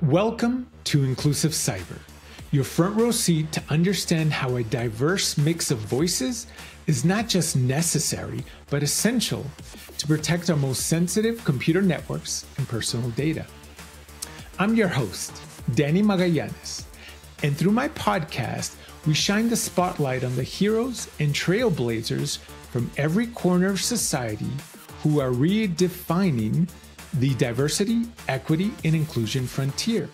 Welcome to Inclusive Cyber, your front row seat to understand how a diverse mix of voices is not just necessary, but essential to protect our most sensitive computer networks and personal data. I'm your host, Danny Magallanes, and through my podcast, we shine the spotlight on the heroes and trailblazers from every corner of society who are redefining the diversity, equity, and inclusion frontier.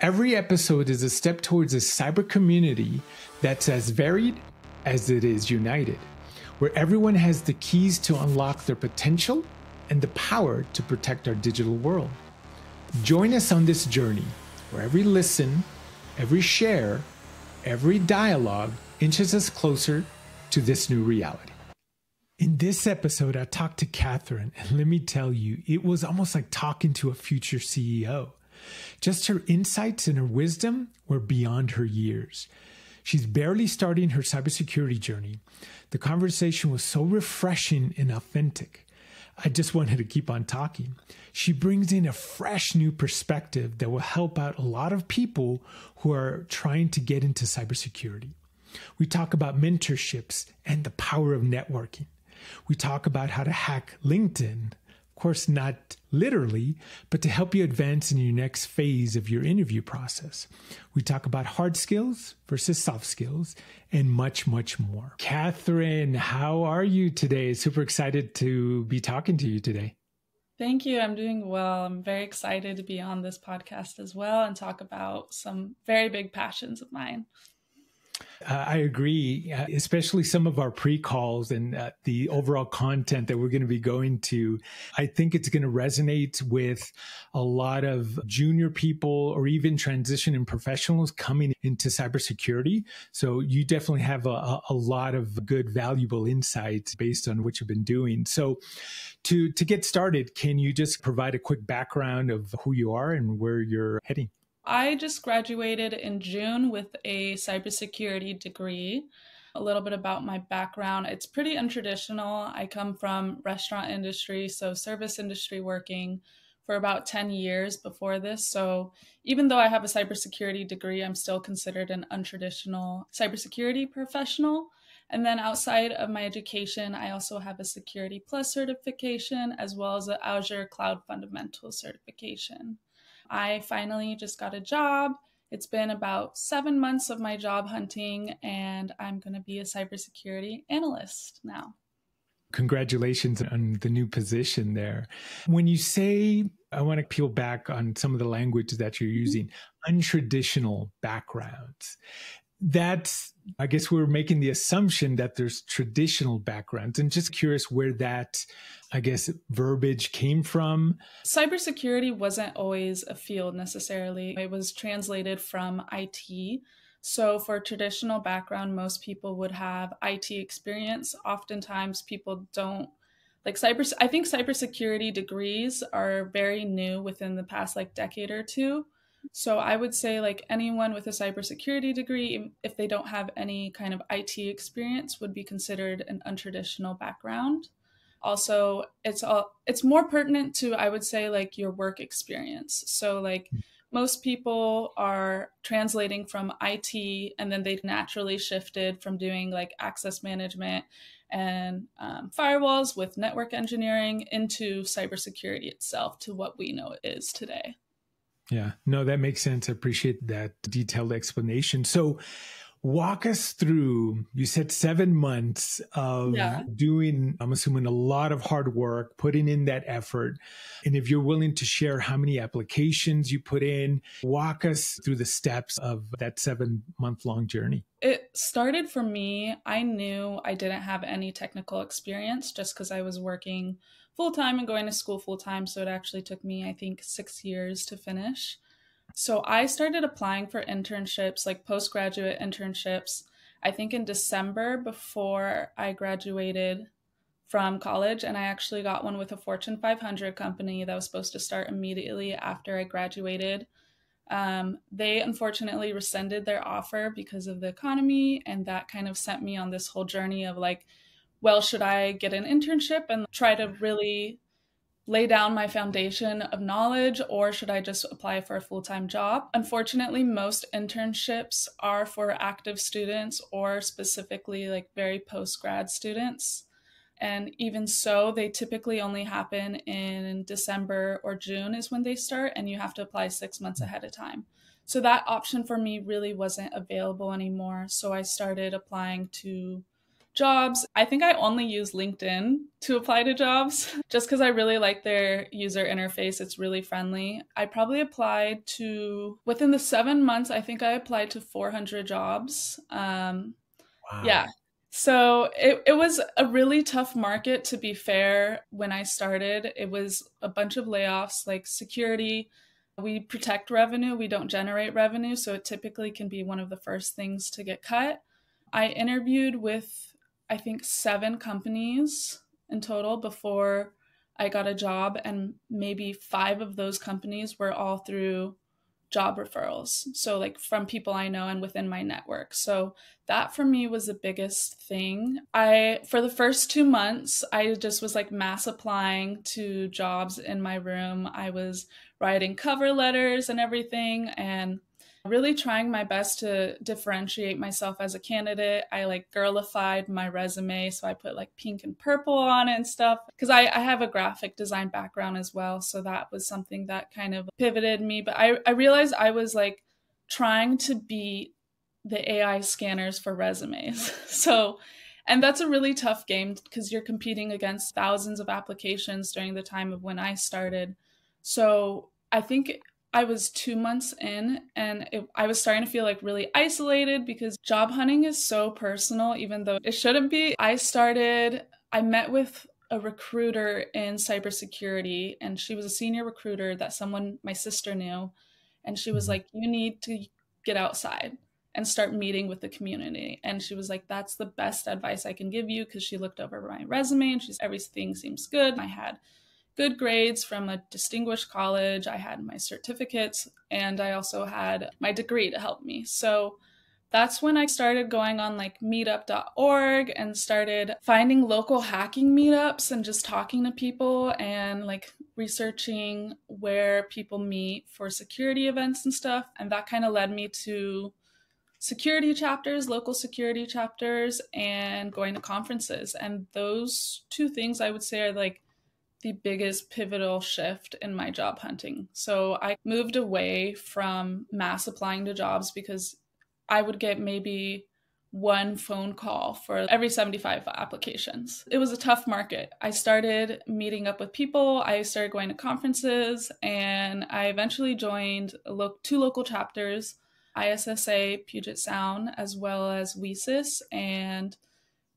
Every episode is a step towards a cyber community that's as varied as it is united, where everyone has the keys to unlock their potential and the power to protect our digital world. Join us on this journey where every listen, every share, every dialogue inches us closer to this new reality. In this episode, I talked to Kathryn, and let me tell you, it was almost like talking to a future CEO. Just her insights and her wisdom were beyond her years. She's barely starting her cybersecurity journey. The conversation was so refreshing and authentic. I just wanted to keep on talking. She brings in a fresh new perspective that will help out a lot of people who are trying to get into cybersecurity. We talk about mentorships and the power of networking. We talk about how to hack LinkedIn, of course, not literally, but to help you advance in your next phase of your interview process. We talk about hard skills versus soft skills and much, much more. Kathryn, how are you today? Super excited to be talking to you today. Thank you. I'm doing well. I'm very excited to be on this podcast as well and talk about some very big passions of mine. I agree, especially some of our pre-calls and the overall content that we're going to be going to. I think it's going to resonate with a lot of junior people or even transitioning professionals coming into cybersecurity. So you definitely have a lot of good, valuable insights based on what you've been doing. So to get started, can you just provide a quick background of who you are and where you're heading? I just graduated in June with a cybersecurity degree. A little bit about my background. It's pretty untraditional. I come from restaurant industry, so service industry working for about 10 years before this. So even though I have a cybersecurity degree, I'm still considered an untraditional cybersecurity professional. And then outside of my education, I also have a Security Plus certification as well as an Azure Cloud Fundamentals certification. I finally just got a job. It's been about 7 months of my job hunting, and I'm going to be a cybersecurity analyst now. Congratulations on the new position there. When you say, I want to peel back on some of the language that you're using, untraditional backgrounds. That's, I guess we're making the assumption that there's traditional backgrounds, and just curious where that, I guess, verbiage came from. Cybersecurity wasn't always a field necessarily. It was translated from IT. So for traditional background, most people would have IT experience. Oftentimes people don't I think cybersecurity degrees are very new within the past decade or two. So I would say anyone with a cybersecurity degree, if they don't have any kind of IT experience, would be considered an untraditional background. Also, it's more pertinent to, I would say, your work experience. So most people are translating from IT and then they naturally shifted from doing access management and firewalls with network engineering into cybersecurity itself to what we know it is today. Yeah, no, that makes sense. I appreciate that detailed explanation. So walk us through, you said 7 months of doing, I'm assuming, a lot of hard work, putting in that effort. And if you're willing to share how many applications you put in, walk us through the steps of that 7-month-long journey. It started for me, I knew I didn't have any technical experience just because I was working full-time and going to school full-time. So it actually took me, I think, 6 years to finish. So I started applying for internships, postgraduate internships, I think in December before I graduated from college. And I actually got one with a Fortune 500 company that was supposed to start immediately after I graduated. They unfortunately rescinded their offer because of the economy. And that kind of sent me on this whole journey of should I get an internship and try to really lay down my foundation of knowledge, or should I just apply for a full-time job? Unfortunately, most internships are for active students or specifically like very post-grad students. And even so, they typically only happen in December or June is when they start, and you have to apply 6 months ahead of time. So that option for me really wasn't available anymore. So I started applying to jobs. I think I only use LinkedIn to apply to jobs just because I really like their user interface. It's really friendly. I probably applied to, within the 7 months, I think I applied to 400 jobs. Yeah. Wow. So it was a really tough market, to be fair. When I started, it was a bunch of layoffs, like security. We protect revenue, we don't generate revenue. So it typically can be one of the first things to get cut. I interviewed with, I think, 7 companies in total before I got a job, and maybe 5 of those companies were all through job referrals. So, like from people I know and within my network. So, that for me was the biggest thing. For the first 2 months, I just was like mass applying to jobs in my room. I was writing cover letters and everything, and really trying my best to differentiate myself as a candidate. I like girlified my resume, so I put like pink and purple on it and stuff because I have a graphic design background as well, so that was something that kind of pivoted me. But I realized I was like trying to beat the AI scanners for resumes. So, and that's a really tough game because you're competing against thousands of applications during the time of when I started. So I think I was 2 months in, and I was starting to feel like really isolated because job hunting is so personal, even though it shouldn't be. I met with a recruiter in cybersecurity, and she was a senior recruiter that my sister knew. And she was Mhm. like, "You need to get outside and start meeting with the community." And she was like, "That's the best advice I can give you," because she looked over my resume and everything seems good. I had good grades from a distinguished college. I had my certificates, and I also had my degree to help me. So that's when I started going on like meetup.org and started finding local hacking meetups and just talking to people and like researching where people meet for security events and stuff. And that kind of led me to security chapters, local security chapters, and going to conferences. And those two things I would say are like the biggest pivotal shift in my job hunting. So I moved away from mass applying to jobs because I would get maybe one phone call for every 75 applications. It was a tough market. I started meeting up with people, I started going to conferences, and I eventually joined 2 local chapters, ISSA Puget Sound as well as WESIS, and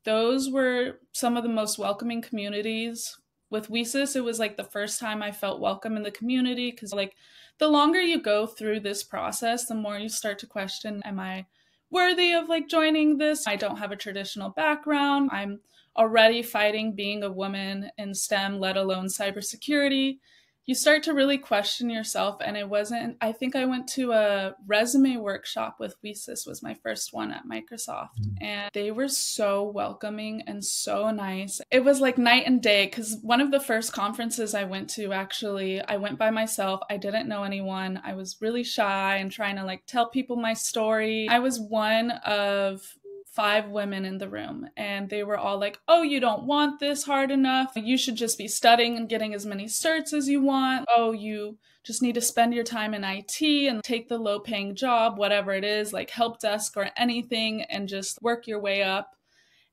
those were some of the most welcoming communities. With WESIS, it was like the first time I felt welcome in the community because, like, the longer you go through this process, the more you start to question, am I worthy of like joining this? I don't have a traditional background. I'm already fighting being a woman in STEM, let alone cybersecurity. You start to really question yourself. And it wasn't, I think I went to a resume workshop with WESIS, was my first one at Microsoft. And they were so welcoming and so nice. It was like night and day because one of the first conferences I went to, actually, I went by myself. I didn't know anyone. I was really shy and trying to like tell people my story. I was one of 5 women in the room, and they were all like, "Oh, you don't want this hard enough. You should just be studying and getting as many certs as you want. Oh, you just need to spend your time in IT and take the low paying job, whatever it is, like help desk or anything, and just work your way up."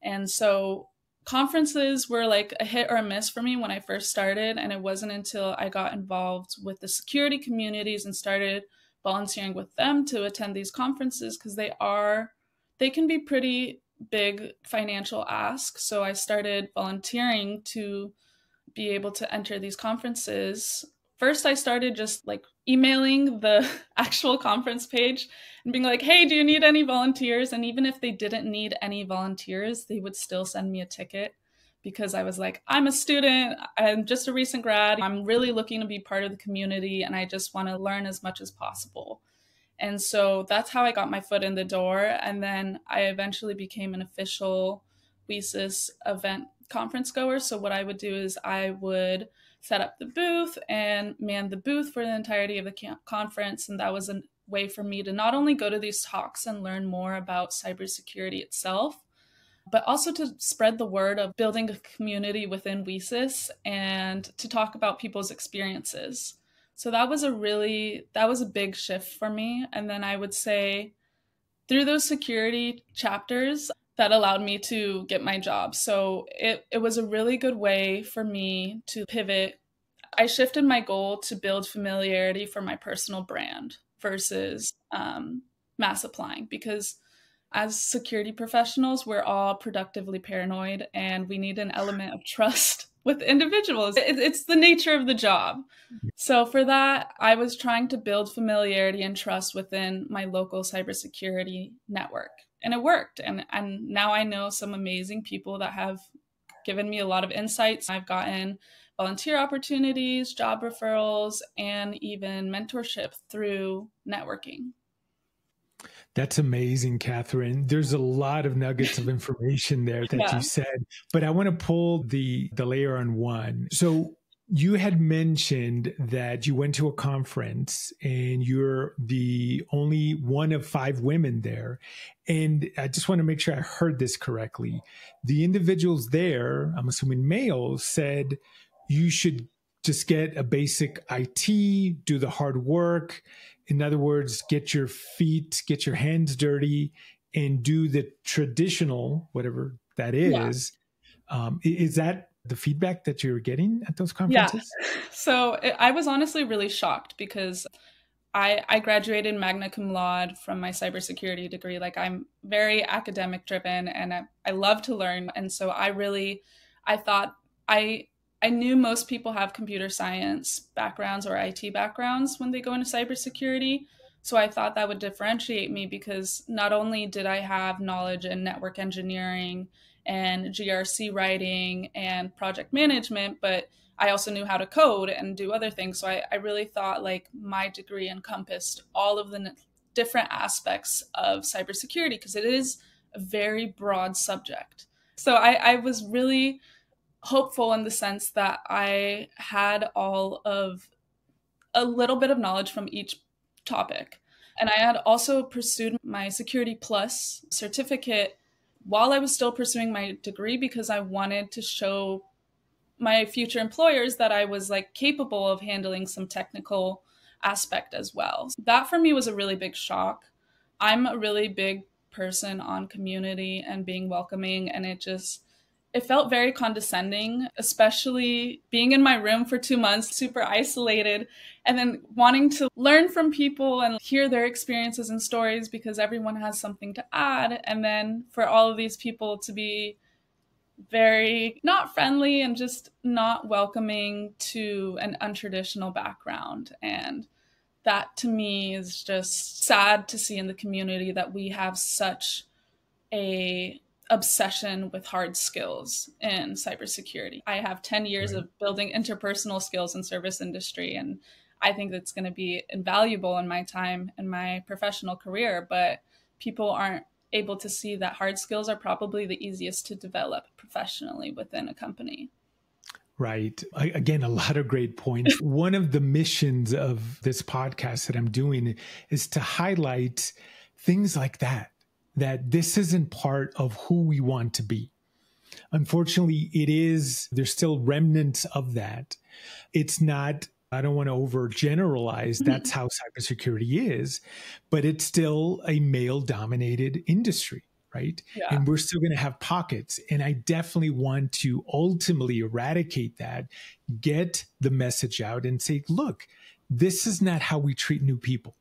And so conferences were like a hit or a miss for me when I first started. And it wasn't until I got involved with the security communities and started volunteering with them to attend these conferences, because they can be pretty big financial asks. So I started volunteering to be able to enter these conferences. First, I started just like emailing the actual conference page and being like, "Hey, do you need any volunteers?" And even if they didn't need any volunteers, they would still send me a ticket because I was like, "I'm a student, I'm just a recent grad, I'm really looking to be part of the community, and I just want to learn as much as possible." And so that's how I got my foot in the door. And then I eventually became an official WESIS event conference goer. So what I would do is I would set up the booth and man the booth for the entirety of the conference. And that was a way for me to not only go to these talks and learn more about cybersecurity itself, but also to spread the word of building a community within WESIS and to talk about people's experiences. So that was a big shift for me. And then I would say through those security chapters, that allowed me to get my job. So it was a really good way for me to pivot. I shifted my goal to build familiarity for my personal brand versus mass applying, because as security professionals, we're all productively paranoid and we need an element of trust with individuals. It's the nature of the job. So for that, I was trying to build familiarity and trust within my local cybersecurity network. And it worked. And now I know some amazing people that have given me a lot of insights. I've gotten volunteer opportunities, job referrals, and even mentorship through networking. That's amazing, Kathryn. There's a lot of nuggets of information there that you said, but I want to pull the layer on one. So you had mentioned that you went to a conference and you're the only one of 5 women there. And I just want to make sure I heard this correctly. The individuals there, I'm assuming males, said you should just get a basic IT, do the hard work. In other words, get your hands dirty and do the traditional, whatever that is. Yeah. Is that the feedback that you're getting at those conferences? Yeah. So I was honestly really shocked because I graduated magna cum laude from my cybersecurity degree. Like, I'm very academic driven and I love to learn. And so I thought I knew most people have computer science backgrounds or IT backgrounds when they go into cybersecurity. So I thought that would differentiate me because not only did I have knowledge in network engineering and GRC writing and project management, but I also knew how to code and do other things. So I really thought like my degree encompassed all of the different aspects of cybersecurity because it is a very broad subject. So I was really hopeful in the sense that I had all of a little bit of knowledge from each topic. And I had also pursued my Security Plus certificate while I was still pursuing my degree because I wanted to show my future employers that I was like capable of handling some technical aspect as well. That for me was a really big shock. I'm a really big person on community and being welcoming, and it felt very condescending, especially being in my room for 2 months, super isolated, and then wanting to learn from people and hear their experiences and stories because everyone has something to add. And then for all of these people to be very not friendly and just not welcoming to an untraditional background. And that to me is just sad to see in the community that we have such a obsession with hard skills in cybersecurity. I have 10 years of building interpersonal skills in service industry, and I think that's going to be invaluable in my time in my professional career, but people aren't able to see that hard skills are probably the easiest to develop professionally within a company. Right. Again, a lot of great points. One of the missions of this podcast that I'm doing is to highlight things like that this isn't part of who we want to be. Unfortunately, there's still remnants of that. It's not, I don't want to overgeneralize, that's how cybersecurity is, but it's still a male-dominated industry, right? Yeah. And we're still going to have pockets. And I definitely want to ultimately eradicate that, get the message out and say, look, this is not how we treat new people.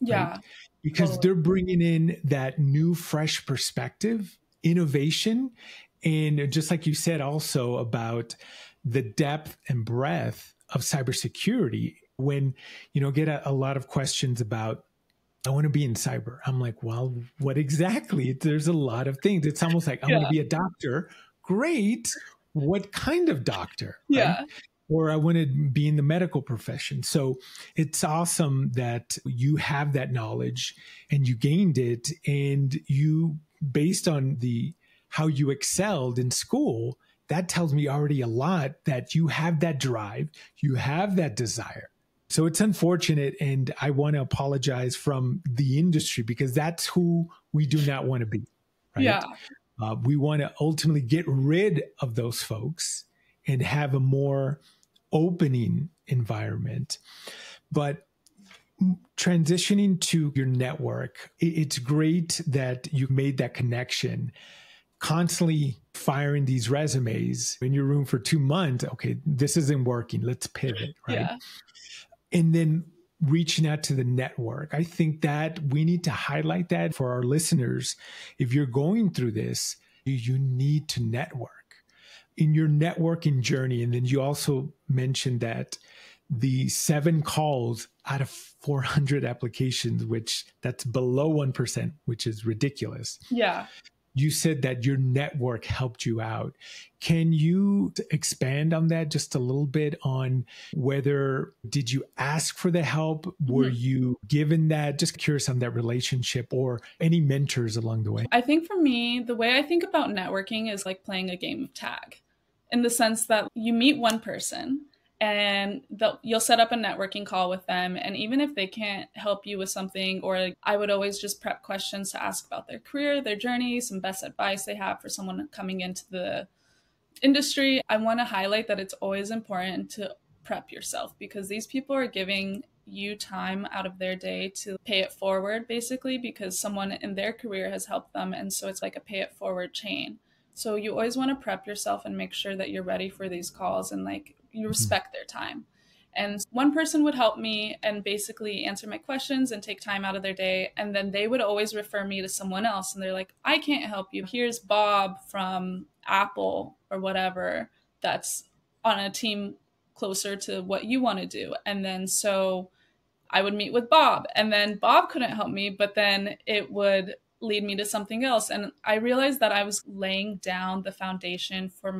Yeah. Right? Because they're bringing in that new, fresh perspective, innovation, and just like you said also about the depth and breadth of cybersecurity. When, get a lot of questions about, I want to be in cyber. I'm like, well, what exactly? There's a lot of things. It's almost like, I want to be a doctor. Great. What kind of doctor? Yeah. Right? Or I want to be in the medical profession. So it's awesome that you have that knowledge and you gained it, and you, based on how you excelled in school, that tells me already a lot that you have that drive, you have that desire. So it's unfortunate, and I want to apologize from the industry because that's who we do not want to be, right? Yeah. We want to ultimately get rid of those folks and have a more opening environment. But transitioning to your network, it's great that you made that connection. Constantly firing these resumes in your room for 2 months. Okay, this isn't working. Let's pivot, right? Yeah. And then reaching out to the network. I think that we need to highlight that for our listeners. If you're going through this, you need to network in your networking journey. And then you also mentioned that the 7 calls out of 400 applications, which that's below 1%, which is ridiculous. Yeah. You said that your network helped you out. Can you expand on that just a little bit on whether did you ask for the help? Were you given that? Just curious on that relationship or any mentors along the way. I think for me, the way I think about networking is like playing a game of tag, in the sense that you meet one person and you'll set up a networking call with them. And even if they can't help you with something, or I would always just prep questions to ask about their career, their journey, some best advice they have for someone coming into the industry. I want to highlight that it's always important to prep yourself, because these people are giving you time out of their day to pay it forward, basically, because someone in their career has helped them. And so it's like a pay it forward chain. So you always want to prep yourself and make sure that you're ready for these calls and like you respect their time. And one person would help me and basically answer my questions and take time out of their day. And then they would always refer me to someone else. And they're like, I can't help you. Here's Bob from Apple or whatever that's on a team closer to what you want to do. And then so I would meet with Bob, and then Bob couldn't help me, but then it would lead me to something else. And I realized that I was laying down the foundation for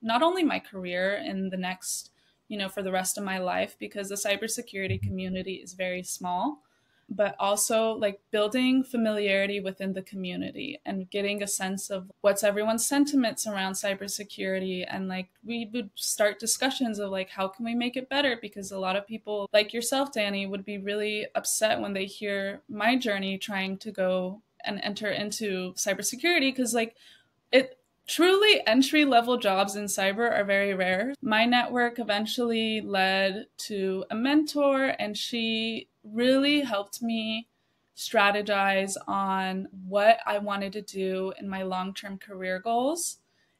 not only my career in the next, for the rest of my life, because the cybersecurity community is very small, but also like building familiarity within the community and getting a sense of what's everyone's sentiments around cybersecurity. And like we would start discussions of like, how can we make it better? Because a lot of people like yourself, Danny, would be really upset when they hear my journey trying to go and enter into cybersecurity, because like truly entry-level jobs in cyber are very rare. My network eventually led to a mentor, and she really helped me strategize on what I wanted to do in my long-term career goals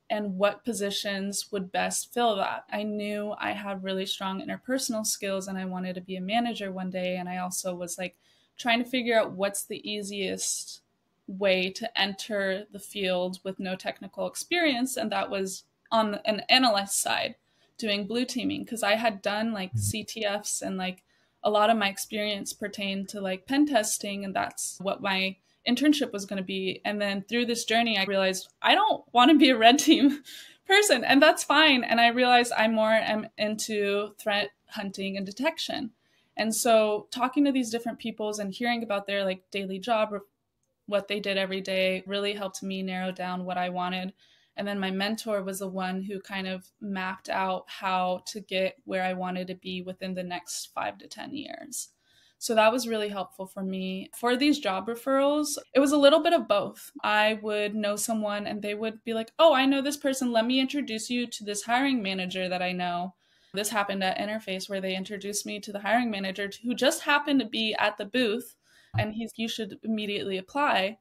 and what positions would best fill that. I knew I had really strong interpersonal skills and I wanted to be a manager one day. And I also was like trying to figure out what's the easiest way to enter the field with no technical experience. And that was on an analyst side, doing blue teaming, because I had done like CTFs and like a lot of my experience pertained to like pen testing, and that's what my internship was going to be. And then through this journey, I realized I don't want to be a red team person, and that's fine. And I realized I more am into threat hunting and detection. And so talking to these different peoples and hearing about their like daily job, what they did every day, really helped me narrow down what I wanted. And then my mentor was the one who kind of mapped out how to get where I wanted to be within the next 5 to 10 years. So that was really helpful for me. For these job referrals, it was a little bit of both. I would know someone and they would be like, oh, I know this person. Let me introduce you to this hiring manager that I know. This happened at Interface, where they introduced me to the hiring manager who just happened to be at the booth, and you should immediately apply.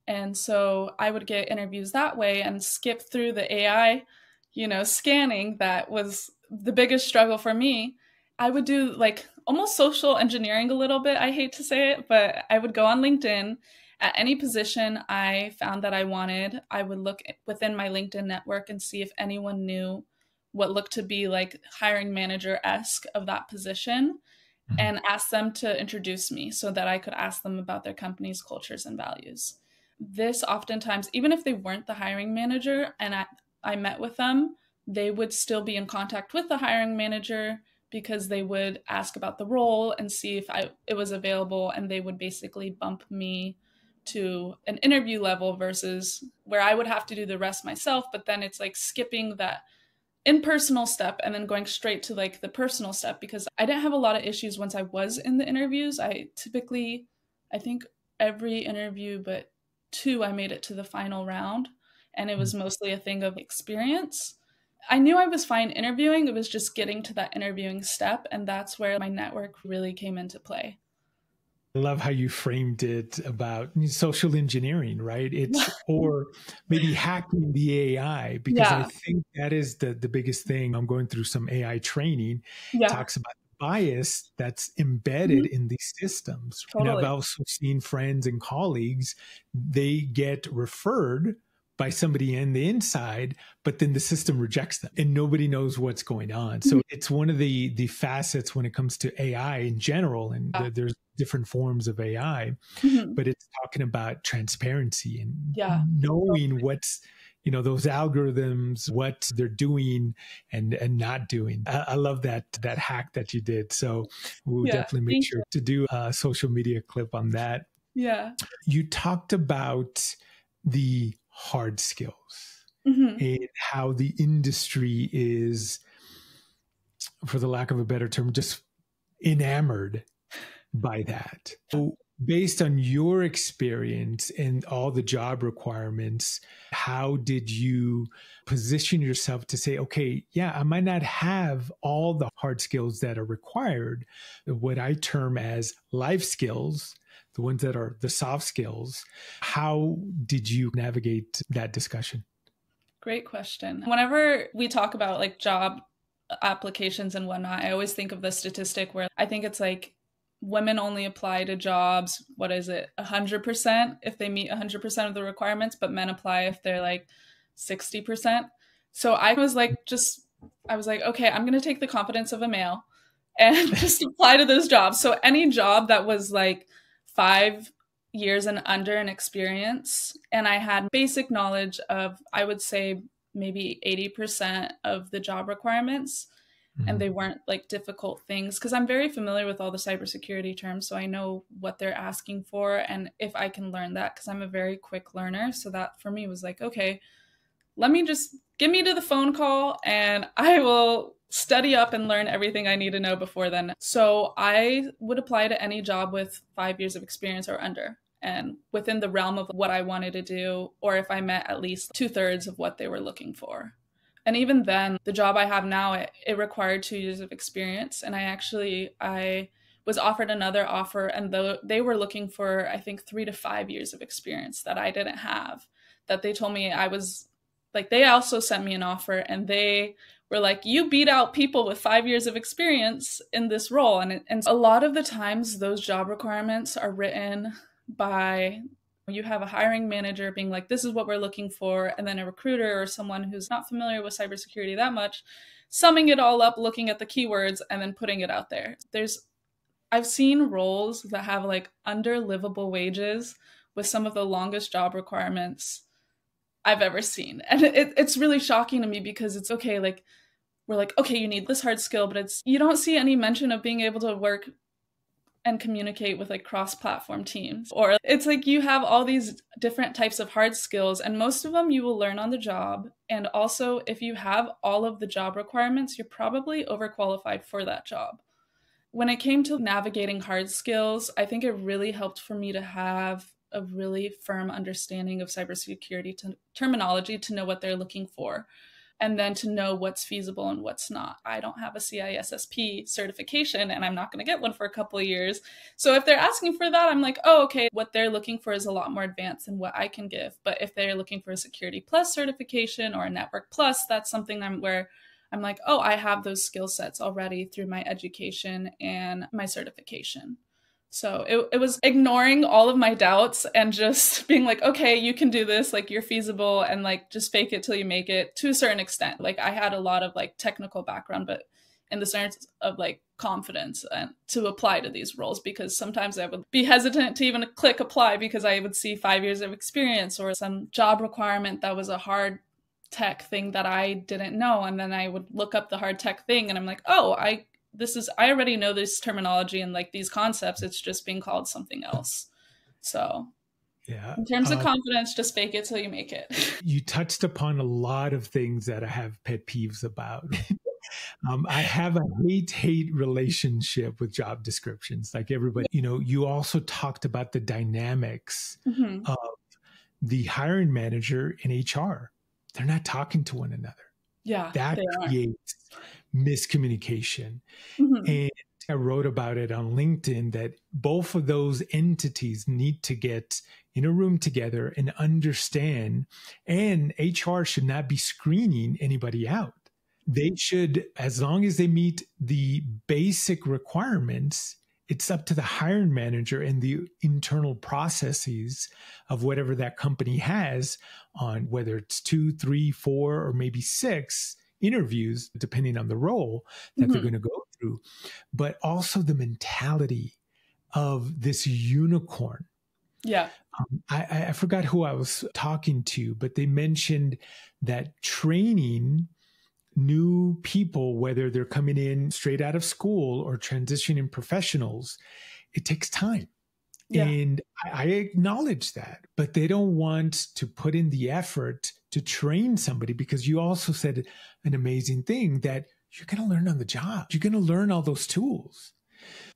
And so I would get interviews that way and skip through the AI, scanning. That was the biggest struggle for me. I would do like almost social engineering a little bit. I hate to say it, but I would go on LinkedIn. At any position I found that I wanted, I would look within my LinkedIn network and see if anyone knew what looked to be like hiring manager-esque of that position, and ask them to introduce me so that I could ask them about their company's cultures and values. This oftentimes, even if they weren't the hiring manager and I met with them, they would still be in contact with the hiring manager, because they would ask about the role and see if it was available, and they would basically bump me to an interview level versus where I would have to do the rest myself, but then it's like skipping that impersonal step and then going straight to like the personal step, because I didn't have a lot of issues once I was in the interviews. I think every interview but two, I made it to the final round, and it was mostly a thing of experience. I knew I was fine interviewing. It was just getting to that interviewing step, and that's where my network really came into play. I love how you framed it about social engineering, right? It's or maybe hacking the AI, because I think that is the biggest thing. I'm going through some AI training. It talks about the bias that's embedded in these systems. Totally. And I've also seen friends and colleagues, they get referred by somebody in the inside, but then the system rejects them and nobody knows what's going on. So it's one of the facets when it comes to AI in general, and there's different forms of AI, but it's talking about transparency and knowing what's, those algorithms, what they're doing and not doing. I love that hack that you did. So we'll definitely make sure to do a social media clip on that. Yeah. You talked about the hard skills and how the industry is, for the lack of a better term, just enamored by that. So based on your experience and all the job requirements, how did you position yourself to say, okay, I might not have all the hard skills that are required, what I term as life skills, the ones that are the soft skills. How did you navigate that discussion? Great question. Whenever we talk about like job applications and whatnot, I always think of the statistic where I think it's like women only apply to jobs, 100% if they meet 100% of the requirements, but men apply if they're like 60%. So I was like, okay, I'm going to take the confidence of a male and just apply to those jobs. So any job that was like 5 years and under in experience, and I had basic knowledge of, I would say maybe 80% of the job requirements, and they weren't like difficult things, because I'm very familiar with all the cybersecurity terms, so I know what they're asking for and if I can learn that, because I'm a very quick learner. So that for me was like, okay, let me just get me to the phone call and I will study up and learn everything I need to know before then. So I would apply to any job with 5 years of experience or under, and within the realm of what I wanted to do, or if I met at least 2/3 of what they were looking for. And even then, the job I have now, it required 2 years of experience. And I was offered another offer, and they were looking for, I think, 3 to 5 years of experience that I didn't have, that they told me I was like, they also sent me an offer and they were like, you beat out people with 5 years of experience in this role. And a lot of the times those job requirements are written by, you have a hiring manager being like, this is what we're looking for, and then a recruiter or someone who's not familiar with cybersecurity that much, summing it all up, looking at the keywords, and then putting it out there. I've seen roles that have like under livable wages with some of the longest job requirements I've ever seen. And it's really shocking to me, because it's okay, like, we're like, okay, you need this hard skill, but you don't see any mention of being able to work and communicate with like cross-platform teams. Or it's like you have all these different types of hard skills, and most of them you will learn on the job. And also, if you have all of the job requirements, you're probably overqualified for that job. When it came to navigating hard skills, I think it really helped for me to have a really firm understanding of cybersecurity terminology, to know what they're looking for, and then to know what's feasible and what's not. I don't have a CISSP certification, and I'm not going to get one for a couple of years. So if they're asking for that, I'm like, oh, okay, what they're looking for is a lot more advanced than what I can give. But if they're looking for a Security Plus certification or a Network Plus, that's something where I'm like, oh, I have those skill sets already through my education and my certification. So it was ignoring all of my doubts and just being like, okay, you can do this, like you're feasible, and like just fake it till you make it to a certain extent. Like I had a lot of like technical background, but in the sense of like confidence and to apply to these roles, because sometimes I would be hesitant to even click apply because I would see 5 years of experience or some job requirement that was a hard tech thing that I didn't know. And then I would look up the hard tech thing and I'm like, oh, I already know this terminology and like these concepts. It's just being called something else. So Yeah. In terms of confidence, just fake it till you make it. You touched upon a lot of things that I have pet peeves about. I have a hate relationship with job descriptions, like everybody. You also talked about the dynamics Mm-hmm. of the hiring manager and HR. They're not talking to one another. Yeah, That they are. creates miscommunication. Mm-hmm. And I wrote about it on LinkedIn that both of those entities need to get in a room together and understand, and HR should not be screening anybody out. They should, as long as they meet the basic requirements, it's up to the hiring manager and the internal processes of whatever that company has on whether it's 2, 3, 4, or maybe 6 interviews, depending on the role that they're Mm-hmm. going to go through, but also the mentality of this unicorn. Yeah. I forgot who I was talking to, but they mentioned that training new people, whether they're coming in straight out of school or transitioning professionals, it takes time. Yeah. And I acknowledge that, but they don't want to put in the effort to train somebody, because you also said an amazing thing that you're going to learn on the job. You're going to learn all those tools.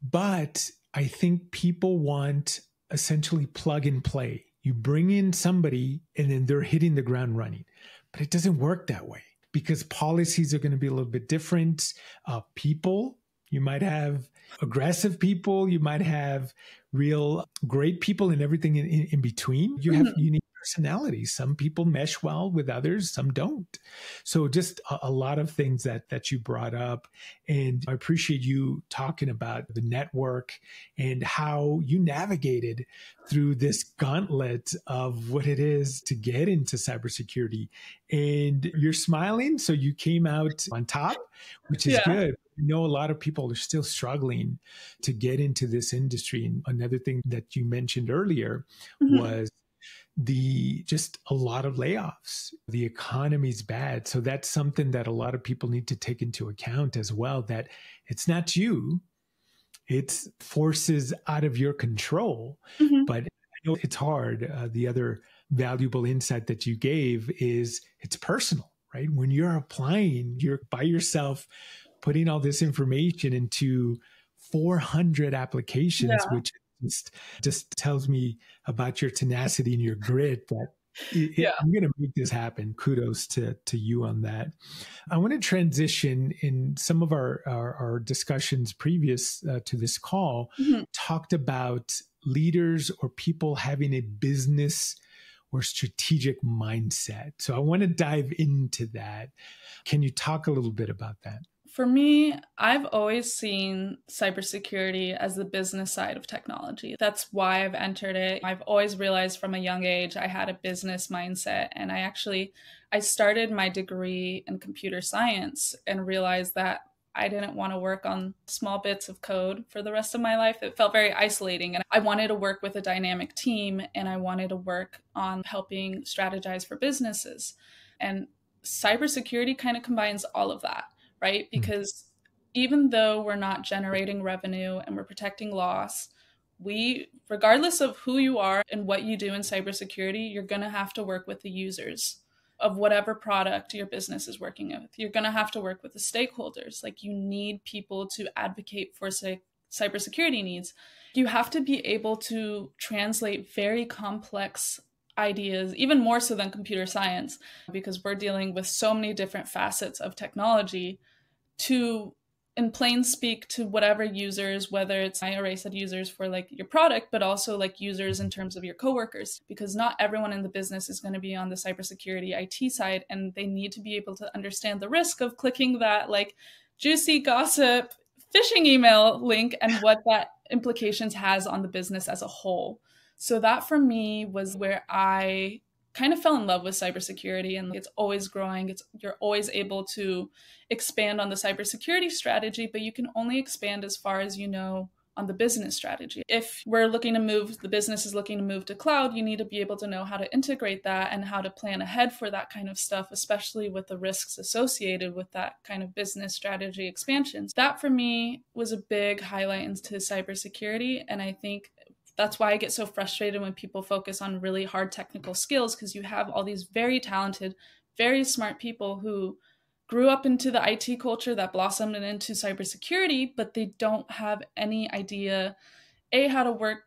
But I think people want essentially plug and play. You bring in somebody and then they're hitting the ground running, but it doesn't work that way, because policies are going to be a little bit different. People, you might have aggressive people, you might have real great people, and everything in between. You have unique personalities. Some people mesh well with others, some don't. So just a lot of things that you brought up. And I appreciate you talking about the network and how you navigated through this gauntlet of what it is to get into cybersecurity. And you're smiling, so you came out on top, which is good. I know a lot of people are still struggling to get into this industry. And another thing that you mentioned earlier was just a lot of layoffs. The economy's bad. So that's something that a lot of people need to take into account as well, that it's not you, it's forces out of your control. Mm-hmm. But I know it's hard. The other valuable insight that you gave is it's personal, right? When you're applying, you're by yourself, putting all this information into 400 applications, which just tells me about your tenacity and your grit that I'm going to make this happen. Kudos to you on that. I want to transition. In some of our discussions previous to this call, talked about leaders or people having a business or strategic mindset. So I want to dive into that. Can you talk a little bit about that? For me, I've always seen cybersecurity as the business side of technology. That's why I've entered it. I've always realized from a young age I had a business mindset. And I started my degree in computer science and realized that I didn't want to work on small bits of code for the rest of my life. It felt very isolating. And I wanted to work with a dynamic team, and I wanted to work on helping strategize for businesses. And cybersecurity kind of combines all of that, right? Because even though we're not generating revenue and we're protecting loss, regardless of who you are and what you do in cybersecurity, you're going to have to work with the users of whatever product your business is working with. You're going to have to work with the stakeholders. Like, you need people to advocate for cybersecurity needs. You have to be able to translate very complex ideas, even more so than computer science, because we're dealing with so many different facets of technology, to in plain speak to whatever users, whether it's, I already said users for like your product, but also like users in terms of your coworkers, because not everyone in the business is going to be on the cybersecurity IT side, and they need to be able to understand the risk of clicking that like juicy gossip phishing email link and what that implications has on the business as a whole. So that for me was where I kind of fell in love with cybersecurity, and it's always growing. You're always able to expand on the cybersecurity strategy, but you can only expand as far as you know on the business strategy. If the business is looking to move to cloud, you need to be able to know how to integrate that and how to plan ahead for that kind of stuff, especially with the risks associated with that kind of business strategy expansions. That for me was a big highlight into cybersecurity, and I think That's why I get so frustrated when people focus on really hard technical skills, because you have all these very talented, very smart people who grew up into the IT culture that blossomed into cybersecurity, but they don't have any idea, A, how to work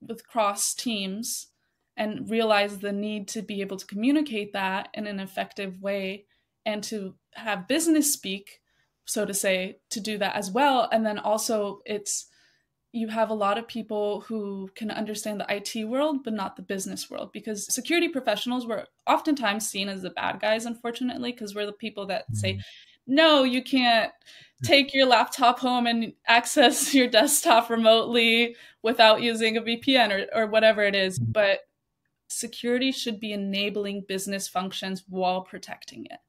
with cross teams and realize the need to be able to communicate that in an effective way and to have business speak, so to say, to do that as well. And then also it's, you have a lot of people who can understand the IT world, but not the business world, because security professionals were oftentimes seen as the bad guys, unfortunately, because we're the people that say, no, you can't take your laptop home and access your desktop remotely without using a VPN or whatever it is. But security should be enabling business functions while protecting it.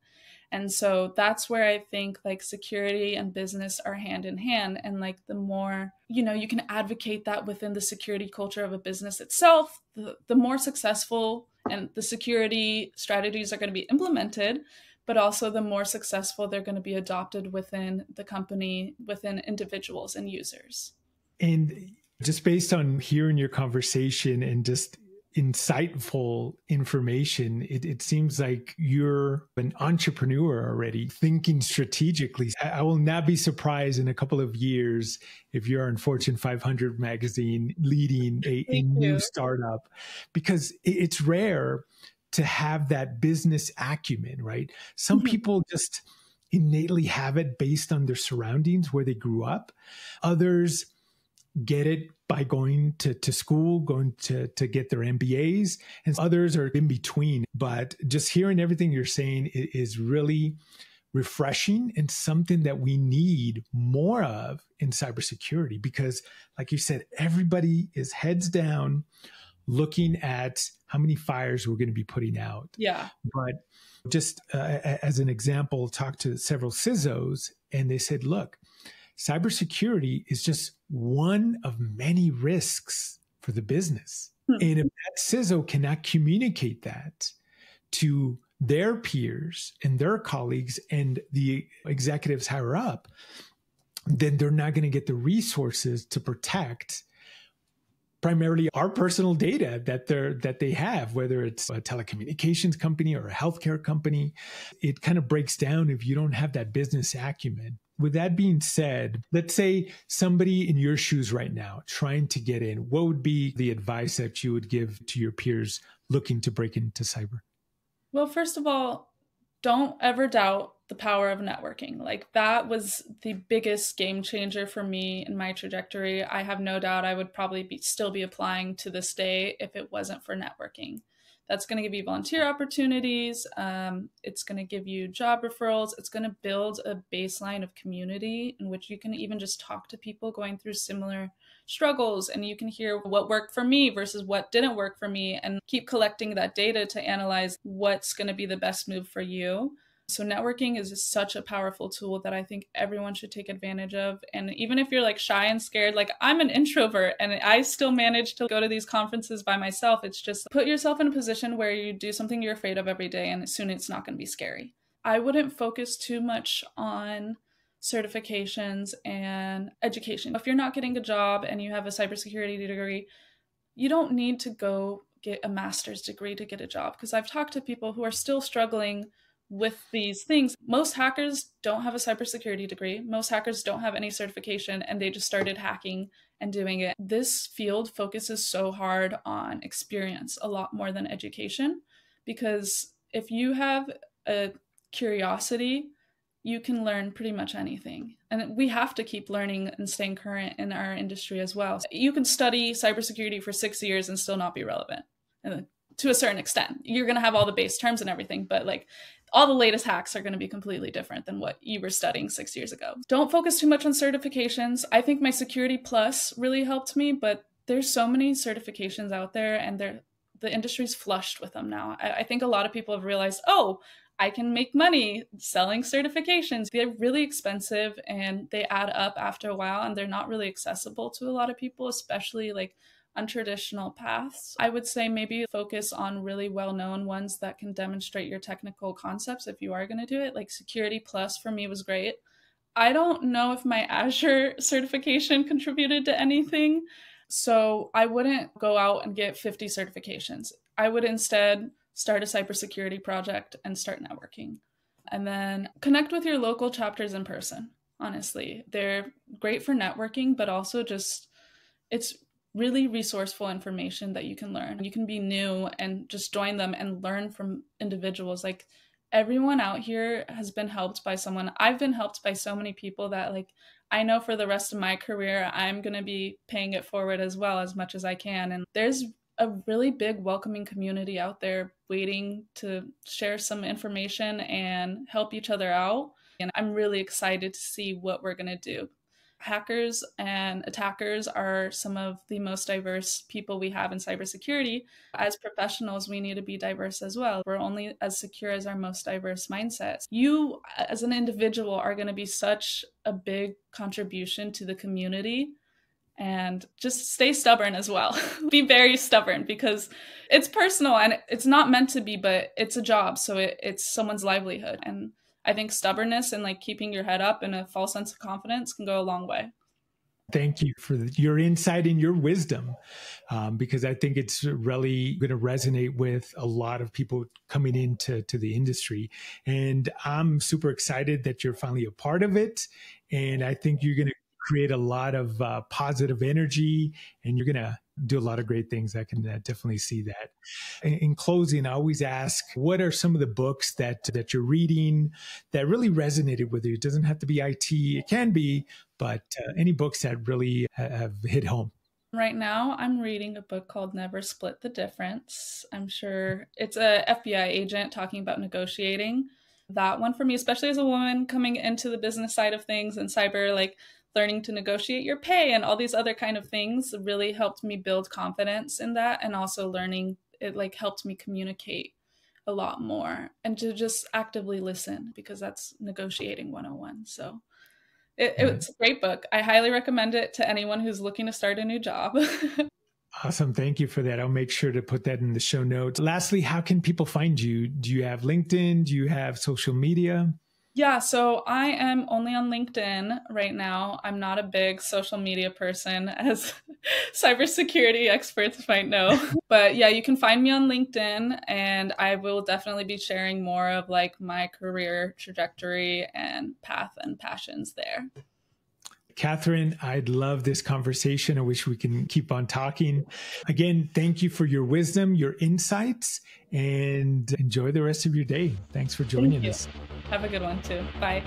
And so that's where I think like security and business are hand in hand. And like the more, you know, you can advocate that within the security culture of a business itself, the more successful and the security strategies are going to be implemented, but also the more successful they're going to be adopted within the company, within individuals and users. And just based on hearing your conversation and just insightful information, it seems like you're an entrepreneur already, thinking strategically. I will not be surprised in a couple of years if you're on Fortune 500 magazine leading a new startup, because it's rare to have that business acumen, right? Some people just innately have it based on their surroundings, where they grew up. Others get it by going to school, going to get their MBAs, and others are in between. But just hearing everything you're saying is really refreshing and something that we need more of in cybersecurity, because like you said, everybody is heads down looking at how many fires we're going to be putting out. Yeah. But just as an example, talked to several CISOs and they said, look, cybersecurity is just one of many risks for the business. And if that CISO cannot communicate that to their peers and their colleagues and the executives higher up, then they're not going to get the resources to protect primarily our personal data that they have, whether it's a telecommunications company or a healthcare company. It kind of breaks down if you don't have that business acumen. With that being said, let's say somebody in your shoes right now trying to get in, what would be the advice that you would give to your peers looking to break into cyber? Well, first of all, don't ever doubt the power of networking. Like that was the biggest game changer for me in my trajectory. I have no doubt I would probably still be applying to this day if it wasn't for networking. That's going to give you volunteer opportunities. It's going to give you job referrals. It's going to build a baseline of community in which you can even just talk to people going through similar struggles, and you can hear what worked for me versus what didn't work for me, and keep collecting that data to analyze what's going to be the best move for you. So networking is just such a powerful tool that I think everyone should take advantage of. And even if you're like shy and scared, like I'm an introvert and I still manage to go to these conferences by myself. It's just put yourself in a position where you do something you're afraid of every day, and soon it's not going to be scary. I wouldn't focus too much on certifications and education. If you're not getting a job and you have a cybersecurity degree, you don't need to go get a master's degree to get a job, because I've talked to people who are still struggling with these things. Most hackers don't have a cybersecurity degree. Most hackers don't have any certification, and they just started hacking and doing it. This field focuses so hard on experience a lot more than education, because if you have a curiosity, you can learn pretty much anything. And we have to keep learning and staying current in our industry as well. You can study cybersecurity for 6 years and still not be relevant. And to a certain extent, you're going to have all the base terms and everything, but like all the latest hacks are going to be completely different than what you were studying 6 years ago. Don't focus too much on certifications. I think my Security Plus really helped me, but there's so many certifications out there, and the industry's flushed with them now. I think a lot of people have realized, oh, I can make money selling certifications. They're really expensive and they add up after a while, and they're not really accessible to a lot of people, especially like untraditional paths. I would say maybe focus on really well-known ones that can demonstrate your technical concepts if you are going to do it. Like Security Plus for me was great. I don't know if my Azure certification contributed to anything. So I wouldn't go out and get 50 certifications. I would instead start a cybersecurity project and start networking. And then connect with your local chapters in person. Honestly, they're great for networking, but also just it's really resourceful information that you can learn. You can be new and just join them and learn from individuals. Like everyone out here has been helped by someone. I've been helped by so many people that like I know for the rest of my career, I'm going to be paying it forward as well as much as I can. And there's a really big welcoming community out there waiting to share some information and help each other out. And I'm really excited to see what we're going to do. Hackers and attackers are some of the most diverse people we have in cybersecurity. As professionals, we need to be diverse as well. We're only as secure as our most diverse mindsets. You, as an individual, are going to be such a big contribution to the community. And just stay stubborn as well. Be very stubborn because it's personal and it's not meant to be, but it's a job. So it's someone's livelihood. And I think stubbornness and like keeping your head up and a false sense of confidence can go a long way. Thank you for your insight and your wisdom, because I think it's really going to resonate with a lot of people coming into the industry. And I'm super excited that you're finally a part of it. And I think you're going to create a lot of positive energy, and you're going to do a lot of great things. I can definitely see that. In closing, I always ask, what are some of the books that you're reading that really resonated with you? It doesn't have to be IT. It can be, but any books that really have hit home. Right now, I'm reading a book called Never Split the Difference. I'm sure it's a FBI agent talking about negotiating. That one for me, especially as a woman coming into the business side of things and cyber, like learning to negotiate your pay and all these other kind of things really helped me build confidence in that. And also learning, it like helped me communicate a lot more and to just actively listen, because that's negotiating 101. So it's a great book. I highly recommend it to anyone who's looking to start a new job. Awesome. Thank you for that. I'll make sure to put that in the show notes. Lastly, how can people find you? Do you have LinkedIn? Do you have social media? Yeah, so I am only on LinkedIn right now. I'm not a big social media person, as cybersecurity experts might know. But yeah, you can find me on LinkedIn, and I will definitely be sharing more of like my career trajectory and path and passions there. Kathryn, I'd love this conversation. I wish we can keep on talking. Again, thank you for your wisdom, your insights, and enjoy the rest of your day. Thanks for joining us. Have a good one too. Bye.